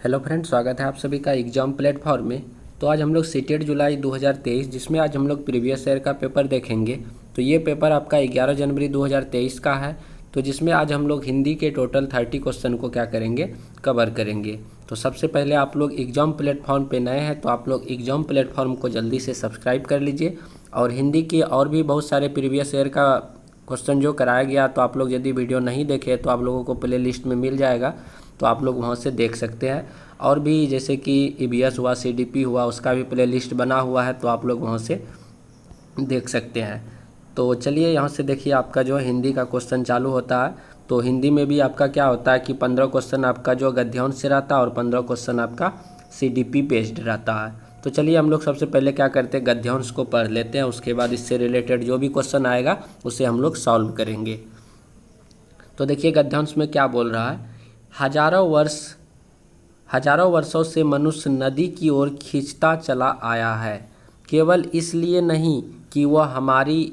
Hello friend, स्वागत है आप सभी का एग्जाम प्लेटफॉर्म में। तो आज हम लोग सीटेट जुलाई 2023 जिसमें आज हम लोग प्रीवियस ईयर का पेपर देखेंगे। तो ये पेपर आपका 11 जनवरी 2023 का है। तो जिसमें आज हम लोग हिंदी के टोटल 30 क्वेश्चन को क्या करेंगे, कवर करेंगे। तो सबसे पहले आप लोग एग्जाम प्लेटफॉर्म पे नए हैं तो आप लोग एग्जाम प्लेटफॉर्म को जल्दी से सब्सक्राइब कर लीजिए। और हिंदी के और भी बहुत सारे प्रीवियस ईयर का क्वेश्चन जो कराया गया, तो आप लोग यदि वीडियो नहीं देखे तो आप लोगों को प्ले लिस्ट में मिल जाएगा, तो आप लोग वहां से देख सकते हैं। और भी जैसे कि ईवीएस हुआ, सीडीपी हुआ, उसका भी प्ले लिस्ट बना हुआ है, तो आप लोग वहां से देख सकते हैं। तो चलिए यहाँ से देखिए, आपका जो हिंदी का क्वेश्चन चालू होता है। तो हिंदी में भी आपका क्या होता है कि 15 क्वेश्चन आपका जो गद्यांश से रहता है और 15 क्वेश्चन आपका सीडीपी बेस्ड रहता है। तो चलिए हम लोग सबसे पहले क्या करते हैं, गद्यांश को पढ़ लेते हैं। उसके बाद इससे रिलेटेड जो भी क्वेश्चन आएगा उसे हम लोग सॉल्व करेंगे। तो देखिए गद्यांश में क्या बोल रहा है। हजारों वर्षों से मनुष्य नदी की ओर खींचता चला आया है, केवल इसलिए नहीं कि वह हमारी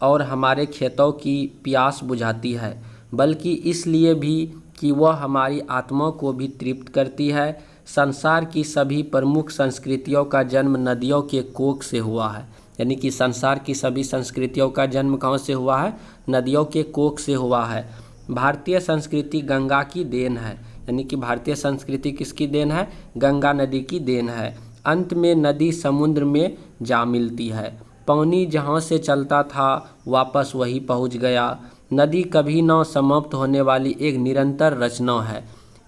और हमारे खेतों की प्यास बुझाती है, बल्कि इसलिए भी कि वह हमारी आत्मा को भी तृप्त करती है। संसार की सभी प्रमुख संस्कृतियों का जन्म नदियों के कोख से हुआ है। यानी कि संसार की सभी संस्कृतियों का जन्म कहाँ से हुआ है, नदियों के कोख से हुआ है। भारतीय संस्कृति गंगा की देन है। यानी कि भारतीय संस्कृति किसकी देन है, गंगा नदी की देन है। अंत में नदी समुद्र में जा मिलती है। पानी जहाँ से चलता था वापस वही पहुँच गया। नदी कभी न समाप्त होने वाली एक निरंतर रचना है,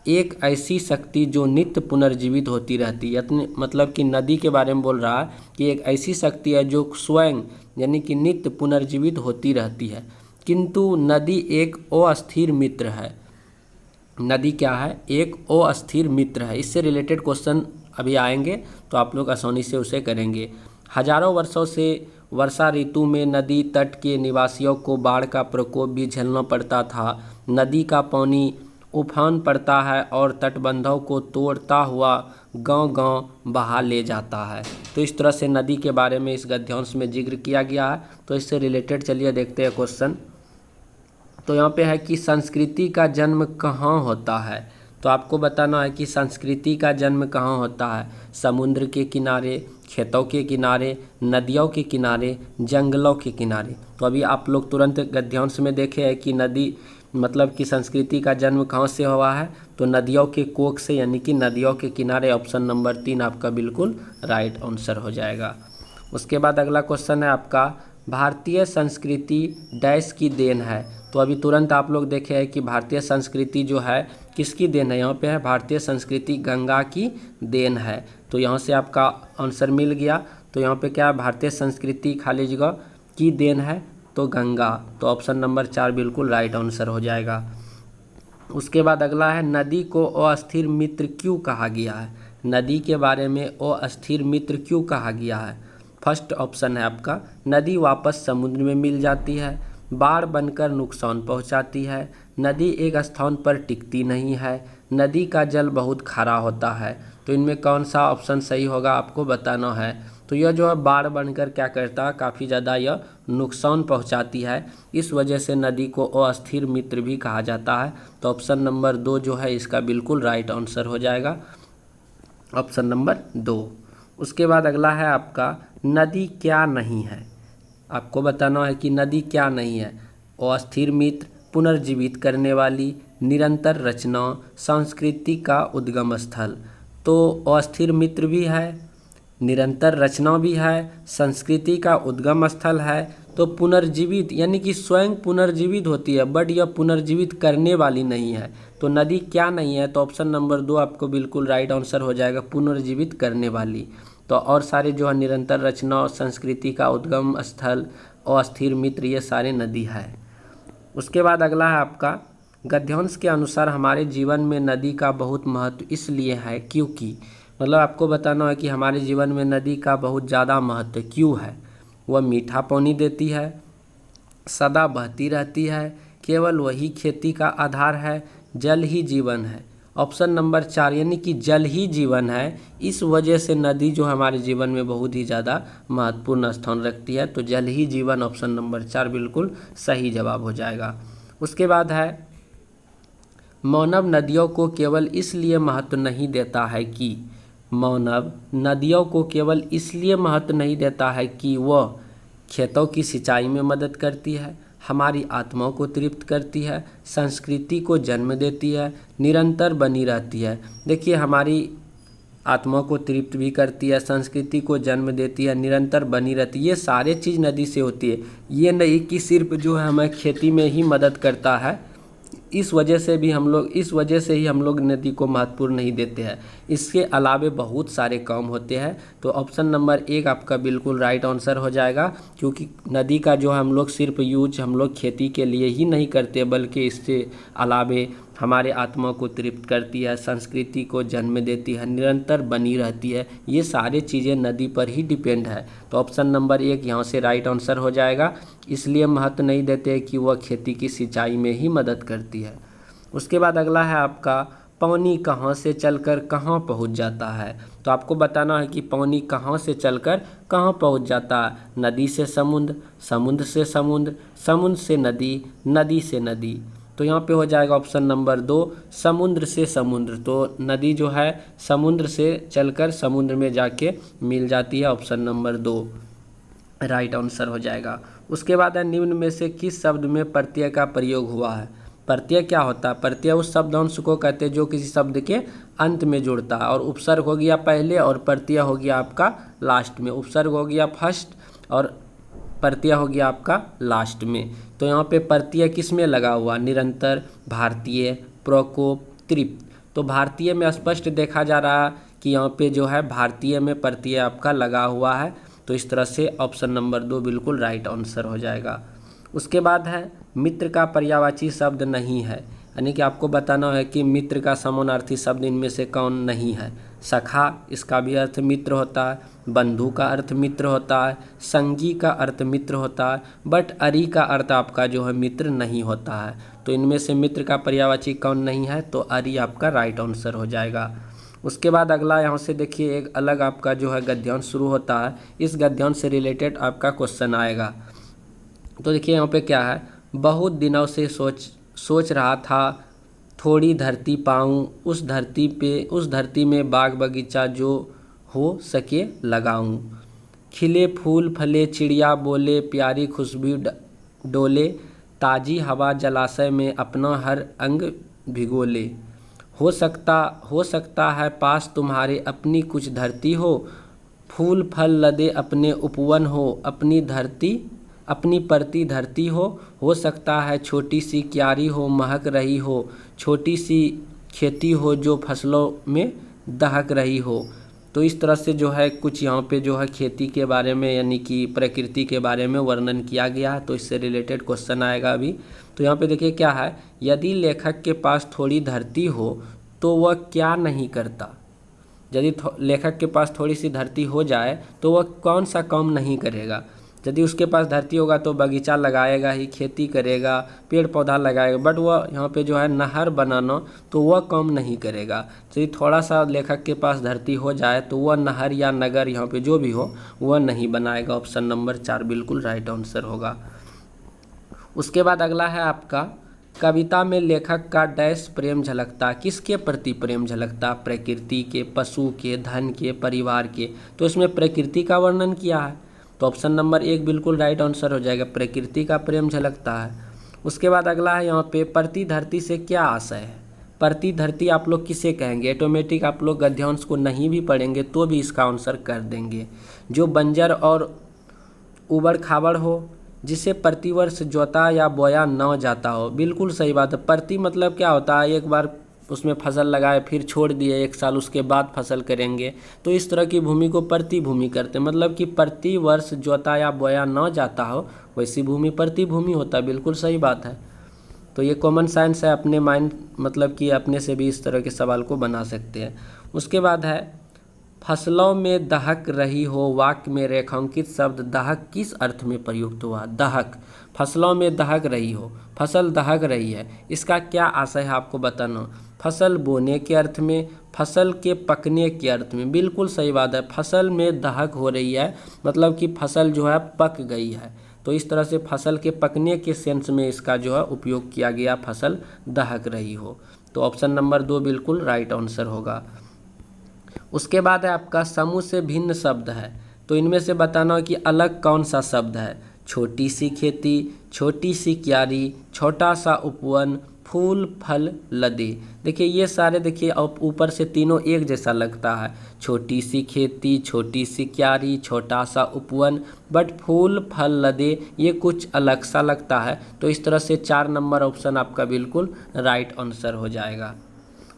एक ऐसी शक्ति जो नित्य पुनर्जीवित होती रहती है। मतलब कि नदी के बारे में बोल रहा है कि एक ऐसी शक्ति है जो स्वयं यानी कि नित्य पुनर्जीवित होती रहती है। किंतु नदी एक अस्थिर मित्र है। नदी क्या है, एक अस्थिर मित्र है। इससे रिलेटेड क्वेश्चन अभी आएंगे तो आप लोग आसानी से उसे करेंगे। हजारों वर्षों से वर्षा ऋतु में नदी तट के निवासियों को बाढ़ का प्रकोप भी झेलना पड़ता था। नदी का पानी उफान पड़ता है और तटबंधों को तोड़ता हुआ गांव-गांव बहा ले जाता है। तो इस तरह से नदी के बारे में इस गद्यांश में जिक्र किया गया है। तो इससे रिलेटेड चलिए देखते हैं क्वेश्चन। तो यहाँ पे है कि संस्कृति का जन्म कहाँ होता है। तो आपको बताना है कि संस्कृति का जन्म कहाँ होता है। समुद्र के किनारे, खेतों के किनारे, नदियों के किनारे, जंगलों के किनारे। तो अभी आप लोग तुरंत गद्यांश में देखे हैं कि नदी मतलब कि संस्कृति का जन्म कहाँ से हुआ है, तो नदियों के कोख से, यानी कि नदियों के किनारे। ऑप्शन नंबर 3 आपका बिल्कुल राइट आंसर हो जाएगा। उसके बाद अगला क्वेश्चन है आपका, भारतीय संस्कृति डैश की देन है। तो अभी तुरंत आप लोग देखे हैं कि भारतीय संस्कृति जो है किसकी देन है। यहाँ पे है भारतीय संस्कृति गंगा की देन है। तो यहाँ से आपका आंसर मिल गया। तो यहाँ पे क्या है, भारतीय संस्कृति खाली जगह की देन है तो गंगा। तो ऑप्शन नंबर 4 बिल्कुल राइट आंसर हो जाएगा। उसके बाद अगला है, नदी को अस्थिर मित्र क्यों कहा गया है। नदी के बारे में अस्थिर मित्र क्यों कहा गया है। फर्स्ट ऑप्शन है आपका, नदी वापस समुद्र में मिल जाती है, बाढ़ बनकर नुकसान पहुंचाती है, नदी एक स्थान पर टिकती नहीं है, नदी का जल बहुत खारा होता है। तो इनमें कौन सा ऑप्शन सही होगा आपको बताना है। तो यह जो है बाढ़ बनकर क्या करता है, काफ़ी ज़्यादा यह नुकसान पहुंचाती है, इस वजह से नदी को अस्थिर मित्र भी कहा जाता है। तो ऑप्शन नंबर 2 जो है इसका बिल्कुल राइट आंसर हो जाएगा, ऑप्शन नंबर 2। उसके बाद अगला है आपका, नदी क्या नहीं है। आपको बताना है कि नदी क्या नहीं है। अस्थिर मित्र, पुनर्जीवित करने वाली, निरंतर रचना, संस्कृति का उद्गम स्थल। तो अस्थिर मित्र भी है, निरंतर रचना भी है, संस्कृति का उद्गम स्थल है। तो पुनर्जीवित यानी कि स्वयं पुनर्जीवित होती है, बट यह पुनर्जीवित करने वाली नहीं है। तो नदी क्या नहीं है, तो ऑप्शन नंबर 2 आपको बिल्कुल राइट आंसर हो जाएगा, पुनर्जीवित करने वाली। तो और सारे जो है निरंतर रचना, संस्कृति का उद्गम स्थल, अस्थिर मित्र, ये सारे नदी है। उसके बाद अगला है आपका, गद्यांश के अनुसार हमारे जीवन में नदी का बहुत महत्व इसलिए है क्योंकि। मतलब आपको बताना है कि हमारे जीवन में नदी का बहुत ज़्यादा महत्व क्यों है। वह मीठा पानी देती है, सदा बहती रहती है, केवल वही खेती का आधार है, जल ही जीवन है। ऑप्शन नंबर 4 यानी कि जल ही जीवन है, इस वजह से नदी जो हमारे जीवन में बहुत ही ज़्यादा महत्वपूर्ण स्थान रखती है। तो जल ही जीवन, ऑप्शन नंबर 4 बिल्कुल सही जवाब हो जाएगा। उसके बाद है, मानव नदियों को केवल इसलिए महत्व नहीं देता है कि मानव नदियों को केवल इसलिए महत्व नहीं देता है कि वह खेतों की सिंचाई में मदद करती है, हमारी आत्माओं को तृप्त करती है, संस्कृति को जन्म देती है, निरंतर बनी रहती है। देखिए, हमारी आत्मा को तृप्त भी करती है, संस्कृति को जन्म देती है, निरंतर बनी रहती है। ये सारे चीज़ नदी से होती है। ये नहीं कि सिर्फ जो है हमें खेती में ही मदद करता है, इस वजह से ही हम लोग नदी को महत्वपूर्ण नहीं देते हैं। इसके अलावे बहुत सारे काम होते हैं। तो ऑप्शन नंबर 1 आपका बिल्कुल राइट आंसर हो जाएगा, क्योंकि नदी का जो हम लोग सिर्फ यूज हम लोग खेती के लिए ही नहीं करते, बल्कि इससे अलावे हमारे आत्मा को तृप्त करती है, संस्कृति को जन्म देती है, निरंतर बनी रहती है। ये सारी चीज़ें नदी पर ही डिपेंड है। तो ऑप्शन नंबर 1 यहाँ से राइट आंसर हो जाएगा। इसलिए महत्व नहीं देते कि वह खेती की सिंचाई में ही मदद करती है। उसके बाद अगला है आपका, पानी कहाँ से चलकर कहाँ पहुँच जाता है। तो आपको बताना है कि पानी कहाँ से चलकर कहाँ पहुँच जाता है। नदी से समुद्र, समुद्र से समुद्र, समुद्र से नदी, नदी से नदी। तो यहाँ पे हो जाएगा ऑप्शन नंबर 2, समुद्र से समुद्र। तो नदी जो है समुद्र से चलकर समुद्र में जाके मिल जाती है। ऑप्शन नंबर 2 राइट आंसर हो जाएगा। उसके बाद है, निम्न में से किस शब्द में प्रत्यय का प्रयोग हुआ है। प्रत्यय क्या होता है? प्रत्यय उस शब्दांश को कहते हैं जो किसी शब्द के अंत में जुड़ता है, और उपसर्ग हो गया पहले और प्रत्यय हो गया आपका लास्ट में। उपसर्ग हो गया फर्स्ट और प्रत्यय हो गया आपका लास्ट में। तो यहाँ पे प्रत्यय किस में लगा हुआ? निरंतर, भारतीय, प्रकोप, तृप्त। तो भारतीय में स्पष्ट देखा जा रहा है कि यहाँ पे जो है भारतीय में प्रत्यय आपका लगा हुआ है। तो इस तरह से ऑप्शन नंबर 2 बिल्कुल राइट आंसर हो जाएगा। उसके बाद है, मित्र का पर्यायवाची शब्द नहीं है, यानी कि आपको बताना है कि मित्र का समानार्थी शब्द इनमें से कौन नहीं है। सखा, इसका भी अर्थ मित्र होता है, बंधु का अर्थ मित्र होता है, संगी का अर्थ मित्र होता है, बट अरी का अर्थ आपका जो है मित्र नहीं होता है। तो इनमें से मित्र का पर्यायवाची कौन नहीं है? तो अरी आपका राइट आंसर हो जाएगा। उसके बाद अगला यहाँ से देखिए, एक अलग आपका जो है गद्यांश शुरू होता है। इस गद्यांश से रिलेटेड आपका क्वेश्चन आएगा। तो देखिए यहाँ पे क्या है, बहुत दिनों से सोच रहा था थोड़ी धरती पाऊँ, उस धरती में बाग बगीचा जो हो सके लगाऊं। खिले फूल फले, चिड़िया बोले, प्यारी खुशबू डोले, ताजी हवा जलाशय में अपना हर अंग भिगोले। हो सकता है पास तुम्हारे अपनी कुछ धरती हो, फूल फल लदे अपने उपवन हो, अपनी परती धरती हो सकता है छोटी सी क्यारी हो, महक रही हो, छोटी सी खेती हो जो फसलों में दहक रही हो। तो इस तरह से जो है कुछ यहाँ पे जो है खेती के बारे में, यानी कि प्रकृति के बारे में वर्णन किया गया है। तो इससे रिलेटेड क्वेश्चन आएगा अभी। तो यहाँ पे देखिए क्या है, यदि लेखक के पास थोड़ी धरती हो तो वह क्या नहीं करता। यदि लेखक के पास थोड़ी सी धरती हो जाए तो वह कौन सा काम नहीं करेगा। यदि उसके पास धरती होगा तो बगीचा लगाएगा ही, खेती करेगा, पेड़ पौधा लगाएगा, बट वह यहाँ पे जो है नहर बनाना तो वह काम नहीं करेगा। यदि थोड़ा सा लेखक के पास धरती हो जाए तो वह नहर या नगर यहाँ पे जो भी हो वह नहीं बनाएगा। ऑप्शन नंबर 4 बिल्कुल राइट आंसर होगा। उसके बाद अगला है आपका, कविता में लेखक का डैश प्रेम झलकता। किसके प्रति प्रेम झलकता? प्रकृति के, पशु के, धन के, परिवार के। तो इसमें प्रकृति का वर्णन किया है। तो ऑप्शन नंबर 1 बिल्कुल राइट आंसर हो जाएगा, प्रकृति का प्रेम झलकता है। उसके बाद अगला है यहाँ पे, प्रति धरती से क्या आशय है। प्रति धरती आप लोग किसे कहेंगे? ऑटोमेटिक आप लोग गद्यांश को नहीं भी पढ़ेंगे तो भी इसका आंसर कर देंगे। जो बंजर और उबड़ खाबड़ हो, जिसे प्रतिवर्ष जोता या बोया न जाता हो। बिल्कुल सही बात है। प्रति मतलब क्या होता है, एक बार उसमें फसल लगाए फिर छोड़ दिए, 1 साल उसके बाद फसल करेंगे, तो इस तरह की भूमि को प्रति भूमि करते हैं। मतलब कि प्रति वर्ष जोता या बोया न जाता हो वैसी भूमि प्रति भूमि होता है। बिल्कुल सही बात है। तो ये कॉमन साइंस है, अपने माइंड मतलब कि अपने से भी इस तरह के सवाल को बना सकते हैं। उसके बाद है, फसलों में दहक रही हो, वाक्य में रेखांकित शब्द दहक किस अर्थ में प्रयुक्त हुआ? दहक, फसलों में दहक रही हो, फसल दहक रही है, इसका क्या आशय है आपको बताना। फसल बोने के अर्थ में, फसल के पकने के अर्थ में। बिल्कुल सही बात है, फसल में दहक हो रही है मतलब कि फसल जो है पक गई है। तो इस तरह से फसल के पकने के सेंस में इसका जो है उपयोग किया गया, फसल दहक रही हो। तो ऑप्शन नंबर 2 बिल्कुल राइट आंसर होगा। उसके बाद है आपका समूह से भिन्न शब्द है, तो इनमें से बताना हो कि अलग कौन सा शब्द है। छोटी सी खेती, छोटी सी क्यारी, छोटा सा उपवन, फूल फल लदे। देखिए ये सारे देखिए ऊपर से तीनों एक जैसा लगता है, छोटी सी खेती, छोटी सी क्यारी, छोटा सा उपवन, बट फूल फल लदे ये कुछ अलग सा लगता है। तो इस तरह से 4 नंबर ऑप्शन आपका बिल्कुल राइट आंसर हो जाएगा।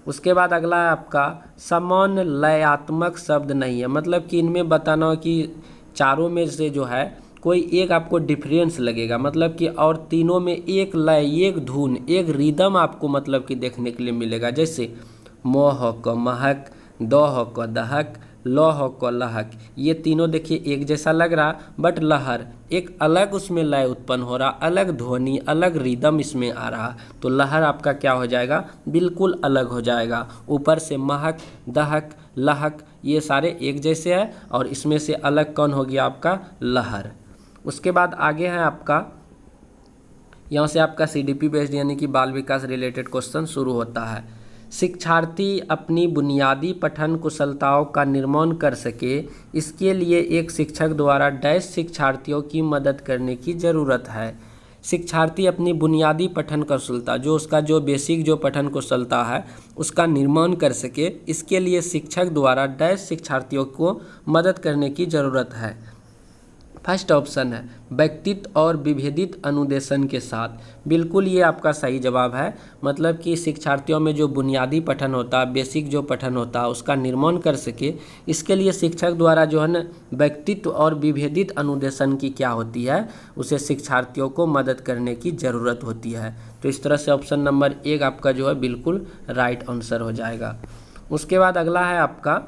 उसके बाद अगला है आपका समान लयात्मक शब्द नहीं है, मतलब कि इनमें बताना हो कि चारों में से जो है कोई एक आपको डिफरेंस लगेगा, मतलब कि और तीनों में एक लय, एक धुन, एक रिदम आपको मतलब कि देखने के लिए मिलेगा। जैसे मोह क महक, दोह क दहक, लौह क लहक, ये तीनों देखिए एक जैसा लग रहा, बट लहर एक अलग उसमें लय उत्पन्न हो रहा, अलग ध्वनि, अलग रिदम इसमें आ रहा, तो लहर आपका क्या हो जाएगा, बिल्कुल अलग हो जाएगा। ऊपर से महक, दहक, लहक ये सारे एक जैसे हैं और इसमें से अलग कौन हो गया आपका, लहर। उसके बाद आगे है आपका, यहाँ से आपका CDP बेस्ड यानी कि बाल विकास रिलेटेड क्वेश्चन शुरू होता है। शिक्षार्थी अपनी बुनियादी पठन कुशलताओं का निर्माण कर सके, इसके लिए एक शिक्षक द्वारा डैश शिक्षार्थियों की मदद करने की ज़रूरत है। शिक्षार्थी अपनी बुनियादी पठन कुशलता, जो उसका जो बेसिक जो पठन कुशलता है उसका निर्माण कर सके, इसके लिए शिक्षक द्वारा डैश शिक्षार्थियों को मदद करने की ज़रूरत है। फर्स्ट ऑप्शन है व्यक्तित्व और विभेदित अनुदेशन के साथ, बिल्कुल ये आपका सही जवाब है। मतलब कि शिक्षार्थियों में जो बुनियादी पठन होता है, बेसिक जो पठन होता है उसका निर्माण कर सके, इसके लिए शिक्षक द्वारा जो है ना व्यक्तित्व और विभेदित अनुदेशन की क्या होती है, उसे शिक्षार्थियों को मदद करने की ज़रूरत होती है। तो इस तरह से ऑप्शन नंबर 1 आपका जो है बिल्कुल राइट आंसर हो जाएगा। उसके बाद अगला है आपका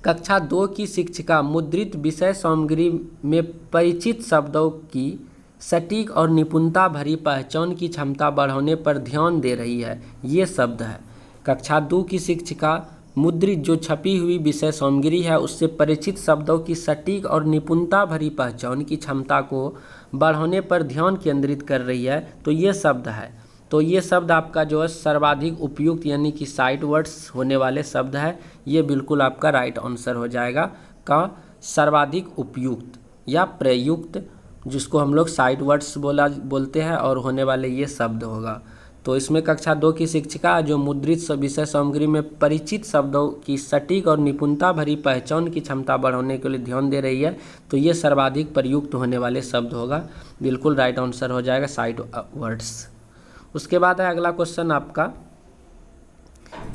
कक्षा 2 की शिक्षिका मुद्रित विषय सामग्री में परिचित शब्दों की सटीक और निपुणता भरी पहचान की क्षमता बढ़ाने पर ध्यान दे रही है। ये शब्द है कक्षा 2 की शिक्षिका मुद्रित जो छपी हुई विषय सामग्री है उससे परिचित शब्दों की सटीक और निपुणता भरी पहचान की क्षमता को बढ़ाने पर ध्यान केंद्रित कर रही है, तो ये शब्द है। तो ये शब्द आपका जो है सर्वाधिक उपयुक्त यानी कि साइड वर्ड्स होने वाले शब्द है, ये बिल्कुल आपका राइट आंसर हो जाएगा का सर्वाधिक उपयुक्त या प्रयुक्त, जिसको हम लोग साइड वर्ड्स बोलते हैं और होने वाले ये शब्द होगा। तो इसमें कक्षा 2 की शिक्षिका जो मुद्रित विषय सामग्री में परिचित शब्दों की सटीक और निपुणता भरी पहचान की क्षमता बढ़ाने के लिए ध्यान दे रही है, तो ये सर्वाधिक प्रयुक्त होने वाले शब्द होगा, बिल्कुल राइट आंसर हो जाएगा साइड वर्ड्स। उसके बाद है अगला क्वेश्चन आपका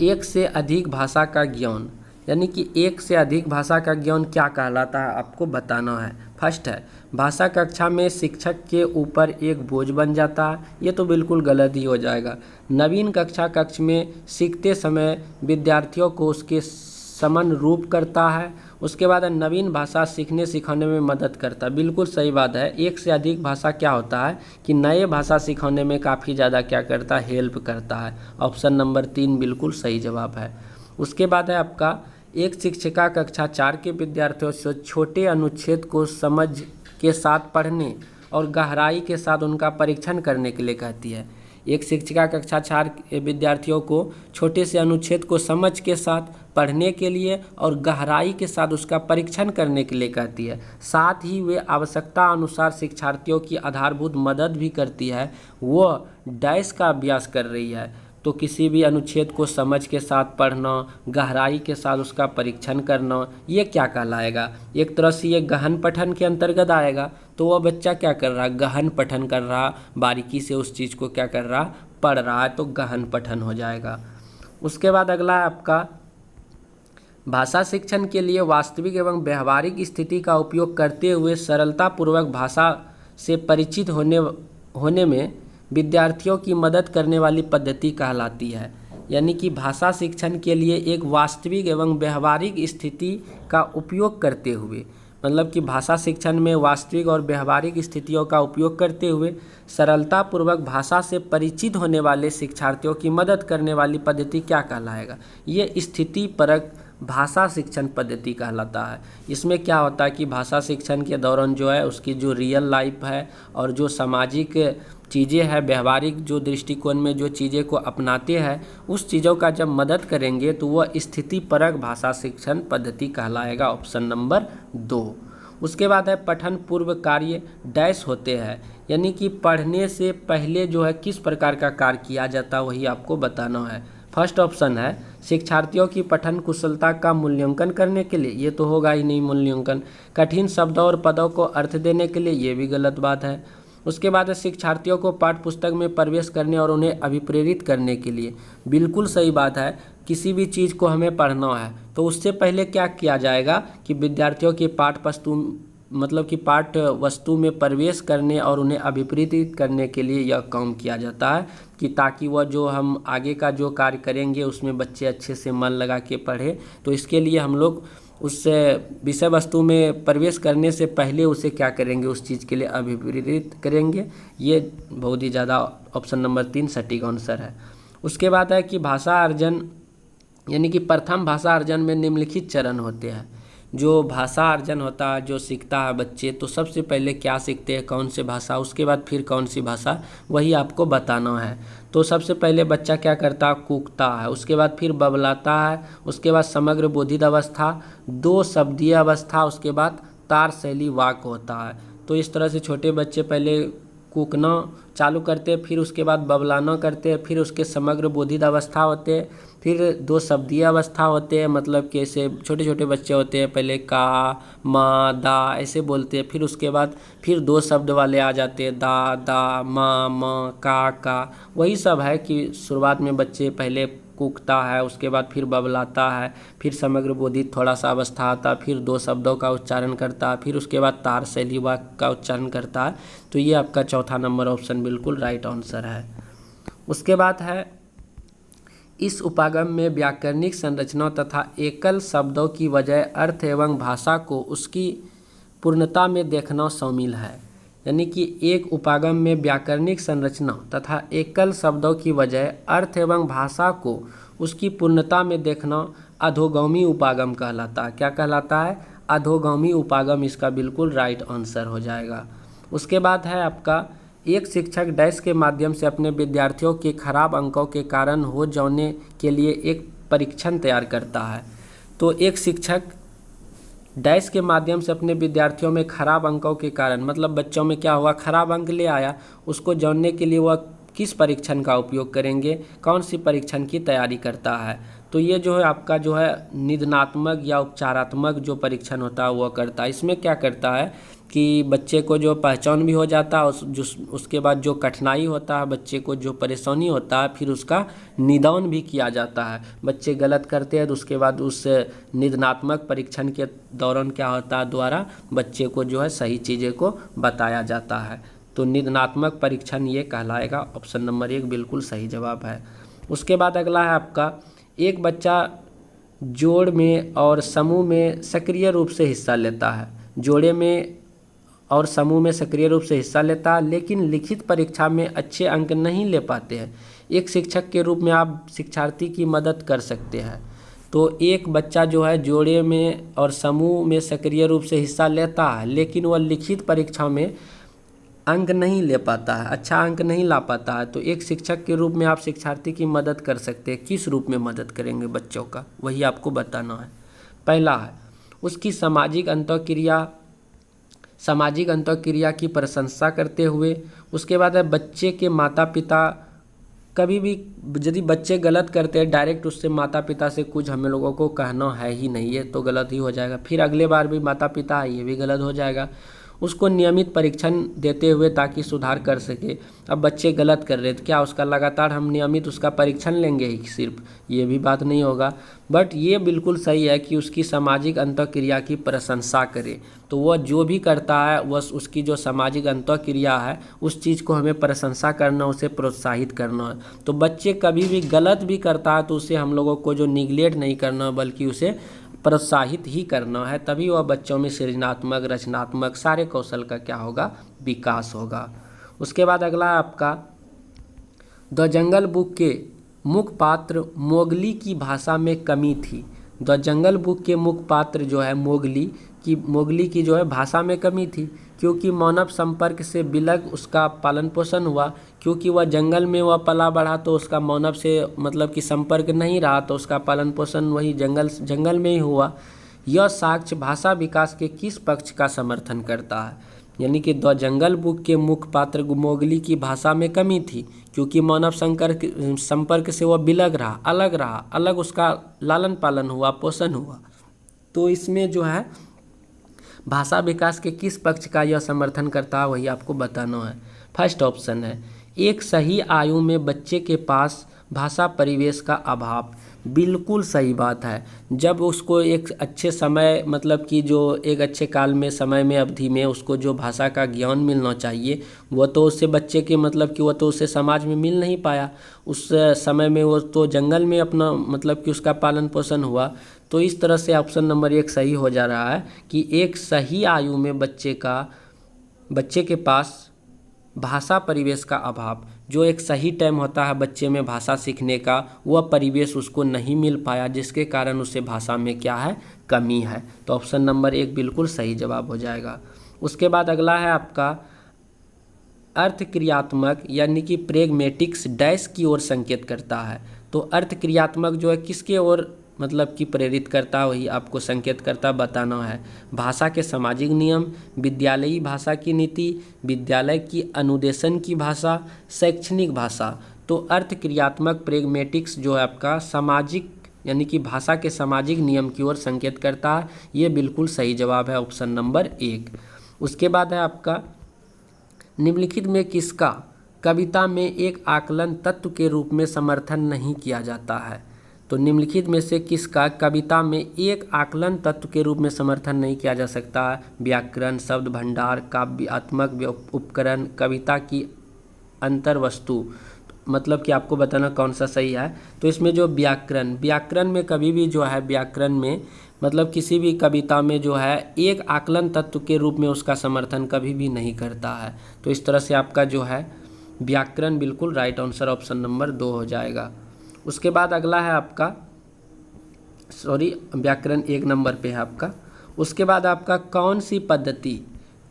एक से अधिक भाषा का ज्ञान, यानी कि एक से अधिक भाषा का ज्ञान क्या कहलाता है आपको बताना है। फर्स्ट है भाषा कक्षा में शिक्षक के ऊपर एक बोझ बन जाता है, ये तो बिल्कुल गलत ही हो जाएगा। नवीन कक्ष में सीखते समय विद्यार्थियों को उसके समान रूप करता है। उसके बाद नवीन भाषा सीखने सिखाने में मदद करता है, बिल्कुल सही बात है। एक से अधिक भाषा क्या होता है कि नए भाषा सिखाने में काफ़ी ज़्यादा क्या करता है, हेल्प करता है। ऑप्शन नंबर 3 बिल्कुल सही जवाब है। उसके बाद है आपका एक शिक्षिका कक्षा 4 के विद्यार्थियों से छोटे अनुच्छेद को समझ के साथ पढ़ने और गहराई के साथ उनका परीक्षण करने के लिए कहती है। एक शिक्षिका कक्षा 4 के विद्यार्थियों को छोटे से अनुच्छेद को समझ के साथ पढ़ने के लिए और गहराई के साथ उसका परीक्षण करने के लिए कहती है। साथ ही वे आवश्यकता अनुसार शिक्षार्थियों की आधारभूत मदद भी करती है। वो डैश का अभ्यास कर रही है, तो किसी भी अनुच्छेद को समझ के साथ पढ़ना, गहराई के साथ उसका परीक्षण करना, ये क्या कहलाएगा, एक तरह से ये गहन पठन के अंतर्गत आएगा। तो वह बच्चा क्या कर रहा है, गहन पठन कर रहा, बारीकी से उस चीज़ को क्या कर रहा, पढ़ रहा है, तो गहन पठन हो जाएगा। उसके बाद अगला है आपका भाषा शिक्षण के लिए वास्तविक एवं व्यवहारिक स्थिति का उपयोग करते हुए सरलतापूर्वक भाषा से परिचित होने में विद्यार्थियों की मदद करने वाली पद्धति कहलाती है। यानी कि भाषा शिक्षण के लिए एक वास्तविक एवं व्यवहारिक स्थिति का उपयोग करते हुए, मतलब कि भाषा शिक्षण में वास्तविक और व्यवहारिक स्थितियों का उपयोग करते हुए सरलतापूर्वक भाषा से परिचित होने वाले शिक्षार्थियों की मदद करने वाली पद्धति क्या कहलाएगा, ये स्थिति परक भाषा शिक्षण पद्धति कहलाता है। इसमें क्या होता है कि भाषा शिक्षण के दौरान जो है उसकी जो रियल लाइफ है और जो सामाजिक चीज़ें हैं, व्यवहारिक जो दृष्टिकोण में जो चीज़ें को अपनाते हैं, उस चीज़ों का जब मदद करेंगे तो वह स्थितिपरक भाषा शिक्षण पद्धति कहलाएगा, ऑप्शन नंबर 2। उसके बाद है पठन पूर्व कार्य डैश होते हैं, यानी कि पढ़ने से पहले जो है किस प्रकार का कार्य किया जाता है वही आपको बताना है। फर्स्ट ऑप्शन है शिक्षार्थियों की पठन कुशलता का मूल्यांकन करने के लिए, ये तो होगा ही नहीं मूल्यांकन। कठिन शब्दों और पदों को अर्थ देने के लिए, ये भी गलत बात है। उसके बाद है शिक्षार्थियों को पाठ्य पुस्तक में प्रवेश करने और उन्हें अभिप्रेरित करने के लिए, बिल्कुल सही बात है। किसी भी चीज़ को हमें पढ़ना है तो उससे पहले क्या किया जाएगा कि विद्यार्थियों के पाठ्य वस्तु में प्रवेश करने और उन्हें अभिप्रेरित करने के लिए यह काम किया जाता है कि ताकि वह जो हम आगे का जो कार्य करेंगे उसमें बच्चे अच्छे से मन लगा के पढ़े। तो इसके लिए हम लोग उस विषय वस्तु में प्रवेश करने से पहले उसे क्या करेंगे, उस चीज़ के लिए अभिप्रेरित करेंगे। ये बहुत ही ज़्यादा ऑप्शन नंबर 3 सटीक आंसर है। उसके बाद है कि भाषा अर्जन, यानी कि प्रथम भाषा अर्जन में निम्नलिखित चरण होते हैं। जो भाषा अर्जन होता है, जो सीखता है बच्चे, तो सबसे पहले क्या सीखते हैं, कौन से भाषा, उसके बाद फिर कौन सी भाषा, वही आपको बताना है। तो सबसे पहले बच्चा क्या करता है, कूकता है, उसके बाद फिर बबलाता है, उसके बाद समग्र बोधित अवस्था, 2 शब्दीय अवस्था, उसके बाद तार शैली वाक्य होता है। तो इस तरह से छोटे बच्चे पहले कूकना चालू करते हैं, फिर उसके बाद बबलाना करते हैं, फिर उसके समग्र बोधित अवस्था होते हैं, फिर 2 शब्दीय अवस्था होते हैं, मतलब कि ऐसे छोटे छोटे बच्चे होते हैं पहले का, माँ, दा ऐसे बोलते हैं, फिर उसके बाद फिर 2 शब्द वाले आ जाते हैं, दा, दा, माँ, माँ, का। वही सब है कि शुरुआत में बच्चे पहले कूकता है, उसके बाद फिर बबलाता है, फिर समग्र बोधित थोड़ा सा अवस्था आता है, फिर 2 शब्दों का उच्चारण करता है, फिर उसके बाद तार शैली वाक्य का उच्चारण करता है। तो ये आपका चौथा नंबर ऑप्शन बिल्कुल राइट आंसर है। उसके बाद है इस उपागम में व्याकरणिक संरचना तथा एकल शब्दों की वजह अर्थ एवं भाषा को उसकी पूर्णता में देखना शामिल है। यानी कि एक उपागम में व्याकरणिक संरचना तथा एकल शब्दों की वजह अर्थ एवं भाषा को उसकी पूर्णता में देखना अधोगामी उपागम कहलाता है। क्या कहलाता है, अधोगामी उपागम, इसका बिल्कुल राइट आंसर हो जाएगा। उसके बाद है आपका एक शिक्षक डैश के माध्यम से अपने विद्यार्थियों के खराब अंकों के कारण हो जाने के लिए एक परीक्षण तैयार करता है। तो एक शिक्षक डैश के माध्यम से अपने विद्यार्थियों में खराब अंकों के कारण, मतलब बच्चों में क्या हुआ, खराब अंक ले आया, उसको जानने के लिए वह किस परीक्षण का उपयोग करेंगे, कौन सी परीक्षण की तैयारी करता है। तो ये जो है आपका जो है निदानात्मक या उपचारात्मक जो परीक्षण होता है वह करता है। इसमें क्या करता है कि बच्चे को जो पहचान भी हो जाता है, उसके बाद जो कठिनाई होता है, बच्चे को जो परेशानी होता है, फिर उसका निदान भी किया जाता है। बच्चे गलत करते हैं तो उसके बाद उस निदानात्मक परीक्षण के दौरान क्या होता है, द्वारा बच्चे को जो है सही चीज़ें को बताया जाता है। तो निदानात्मक परीक्षण ये कहलाएगा, ऑप्शन नंबर 1 बिल्कुल सही जवाब है। उसके बाद अगला है आपका एक बच्चा जोड़ में और समूह में सक्रिय रूप से हिस्सा लेता है, जोड़े में और समूह में सक्रिय रूप से हिस्सा लेता है, लेकिन लिखित परीक्षा में अच्छे अंक नहीं ले पाते हैं। एक शिक्षक के रूप में आप शिक्षार्थी की मदद कर सकते हैं। तो एक बच्चा जो है जोड़े में और समूह में सक्रिय रूप से हिस्सा लेता है, लेकिन वह लिखित परीक्षा में अंक नहीं ले पाता है, अच्छा अंक नहीं ला पाता है। तो एक शिक्षक के रूप में आप शिक्षार्थी की मदद कर सकते हैं। किस रूप में मदद करेंगे बच्चों का, वही आपको बताना है। पहला है उसकी सामाजिक अंतःक्रिया की प्रशंसा करते हुए। उसके बाद है बच्चे के माता पिता, कभी भी यदि बच्चे गलत करते हैं डायरेक्ट उससे माता पिता से कुछ हम लोगों को कहना है ही नहीं, ये तो गलत ही हो जाएगा। फिर अगले बार भी माता पिता है, ये भी गलत हो जाएगा। उसको नियमित परीक्षण देते हुए ताकि सुधार कर सके। अब बच्चे गलत कर रहे तो क्या उसका लगातार हम नियमित उसका परीक्षण लेंगे ही सिर्फ, ये भी बात नहीं होगा। बट ये बिल्कुल सही है कि उसकी सामाजिक अंतःक्रिया की प्रशंसा करे। तो वह जो भी करता है वह उसकी जो सामाजिक अंतःक्रिया है उस चीज़ को हमें प्रशंसा करना, उसे प्रोत्साहित करना है। तो बच्चे कभी भी गलत भी करता है तो उसे हम लोगों को जो निगलेक्ट नहीं करना बल्कि उसे प्रोत्साहित ही करना है, तभी वह बच्चों में सृजनात्मक रचनात्मक सारे कौशल का क्या होगा, विकास होगा। उसके बाद अगला आपका द जंगल बुक के मुख्य पात्र मोगली की भाषा में कमी थी। द जंगल बुक के मुख्य पात्र जो है मोगली की जो है भाषा में कमी थी, क्योंकि मानव संपर्क से विलग उसका पालन पोषण हुआ, क्योंकि वह जंगल में वह पला बढ़ा तो उसका मानव से मतलब कि संपर्क नहीं रहा, तो उसका पालन पोषण वही जंगल में ही हुआ। यह साक्ष्य भाषा विकास के किस पक्ष का समर्थन करता है? यानी कि द जंगल बुक के मुख्य पात्र मोगली की भाषा में कमी थी, क्योंकि मानव संपर्क से वह विलग रहा, अलग उसका लालन पालन हुआ, पोषण हुआ। तो इसमें जो है भाषा विकास के किस पक्ष का यह समर्थन करता है वही आपको बताना है। फर्स्ट ऑप्शन है, एक सही आयु में बच्चे के पास भाषा परिवेश का अभाव। बिल्कुल सही बात है। जब उसको एक अच्छे समय मतलब कि जो एक अच्छे काल में समय में अवधि में उसको जो भाषा का ज्ञान मिलना चाहिए वो तो उससे बच्चे के मतलब कि वो तो उससे समाज में मिल नहीं पाया। उस समय में वो तो जंगल में अपना मतलब कि उसका पालन पोषण हुआ। तो इस तरह से ऑप्शन नंबर 1 सही हो जा रहा है कि एक सही आयु में बच्चे के पास भाषा परिवेश का अभाव, जो एक सही टाइम होता है बच्चे में भाषा सीखने का, वह परिवेश उसको नहीं मिल पाया, जिसके कारण उसे भाषा में क्या है, कमी है। तो ऑप्शन नंबर 1 बिल्कुल सही जवाब हो जाएगा। उसके बाद अगला है आपका अर्थ क्रियात्मक यानी कि प्रेगमेटिक्स डैश की ओर संकेत करता है। तो अर्थ क्रियात्मक जो है किसके ओर मतलब कि प्रेरित करता, वही आपको संकेत करता बताना है। भाषा के सामाजिक नियम, विद्यालयी भाषा की नीति, विद्यालय की अनुदेशन की भाषा, शैक्षणिक भाषा। तो अर्थ क्रियात्मक प्रेगमेटिक्स जो है आपका सामाजिक यानी कि भाषा के सामाजिक नियम की ओर संकेत करता है। ये बिल्कुल सही जवाब है ऑप्शन नंबर 1। उसके बाद है आपका निम्नलिखित में किसका कविता में एक आकलन तत्व के रूप में समर्थन नहीं किया जाता है? तो निम्नलिखित में से किसका कविता में एक आकलन तत्व के रूप में समर्थन नहीं किया जा सकता है? व्याकरण, शब्द भंडार, काव्यात्मक उपकरण, कविता की अंतर्वस्तु। मतलब कि आपको बताना कौन सा सही है। तो इसमें जो व्याकरण में कभी भी जो है व्याकरण में मतलब किसी भी कविता में जो है एक आकलन तत्व के रूप में उसका समर्थन कभी भी नहीं करता है। तो इस तरह से आपका जो है व्याकरण बिल्कुल राइट आंसर ऑप्शन नंबर 2 हो जाएगा। उसके बाद अगला है आपका व्याकरण 1 नंबर पे है आपका। उसके बाद आपका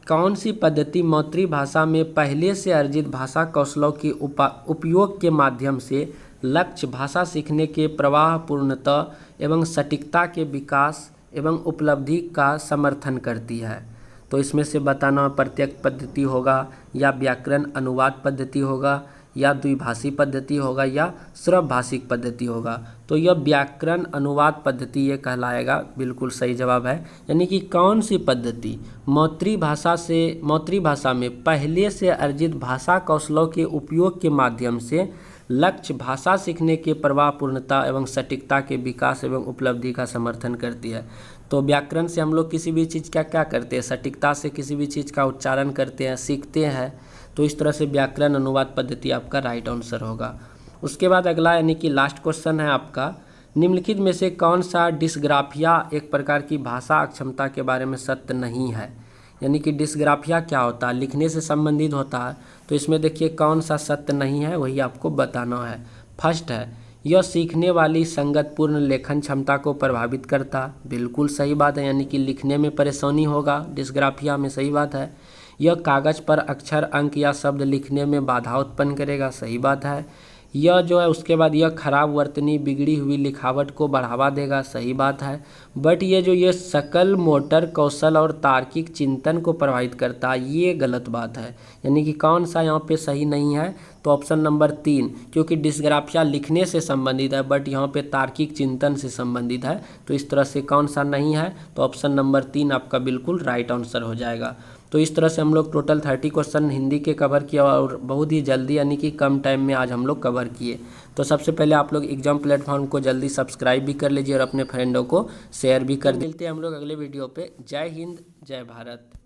कौन सी पद्धति मातृभाषा में पहले से अर्जित भाषा कौशलों के उपयोग के माध्यम से लक्ष्य भाषा सीखने के प्रवाह, पूर्णता एवं सटीकता के विकास एवं उपलब्धि का समर्थन करती है? तो इसमें से बताना प्रत्यक्ष पद्धति होगा या व्याकरण अनुवाद पद्धति होगा या द्विभाषी पद्धति होगा या सर्वभाषिक पद्धति होगा। तो यह व्याकरण अनुवाद पद्धति ये कहलाएगा, बिल्कुल सही जवाब है। यानी कि कौन सी पद्धति मातृभाषा में पहले से अर्जित भाषा कौशलों के उपयोग के माध्यम से लक्ष्य भाषा सीखने के प्रवाह, पूर्णता एवं सटीकता के विकास एवं उपलब्धि का समर्थन करती है। तो व्याकरण से हम लोग किसी भी चीज़ का क्या करते हैं, सटीकता से किसी भी चीज़ का उच्चारण करते हैं, सीखते हैं। तो इस तरह से व्याकरण अनुवाद पद्धति आपका राइट आंसर होगा। उसके बाद अगला यानी कि लास्ट क्वेश्चन है आपका निम्नलिखित में से कौन सा डिस्ग्राफिया एक प्रकार की भाषा अक्षमता के बारे में सत्य नहीं है? यानी कि डिस्ग्राफिया क्या होता है, लिखने से संबंधित होता है। तो इसमें देखिए कौन सा सत्य नहीं है वही आपको बताना है। फर्स्ट है यह सीखने वाली संगतपूर्ण लेखन क्षमता को प्रभावित करता, बिल्कुल सही बात है। यानी कि लिखने में परेशानी होगा डिस्ग्राफिया में, सही बात है। यह कागज़ पर अक्षर, अंक या शब्द लिखने में बाधा उत्पन्न करेगा, सही बात है। यह जो है उसके बाद यह खराब वर्तनी, बिगड़ी हुई लिखावट को बढ़ावा देगा, सही बात है। बट ये सकल मोटर कौशल और तार्किक चिंतन को प्रभावित करता है, ये गलत बात है। यानी कि कौन सा यहाँ पे सही नहीं है? तो ऑप्शन नंबर 3, क्योंकि डिस्ग्राफिया लिखने से संबंधित है बट यहाँ पे तार्किक चिंतन से संबंधित है। तो इस तरह से कौन सा नहीं है? तो ऑप्शन नंबर 3 आपका बिल्कुल राइट आंसर हो जाएगा। तो इस तरह से हम लोग टोटल 30 क्वेश्चन हिंदी के कवर किया और बहुत ही जल्दी यानी कि कम टाइम में आज हम लोग कवर किए। तो सबसे पहले आप लोग एग्जाम प्लेटफॉर्म को जल्दी सब्सक्राइब भी कर लीजिए और अपने फ्रेंडों को शेयर भी कर। मिलते हैं हम लोग अगले वीडियो पे। जय हिंद, जय भारत।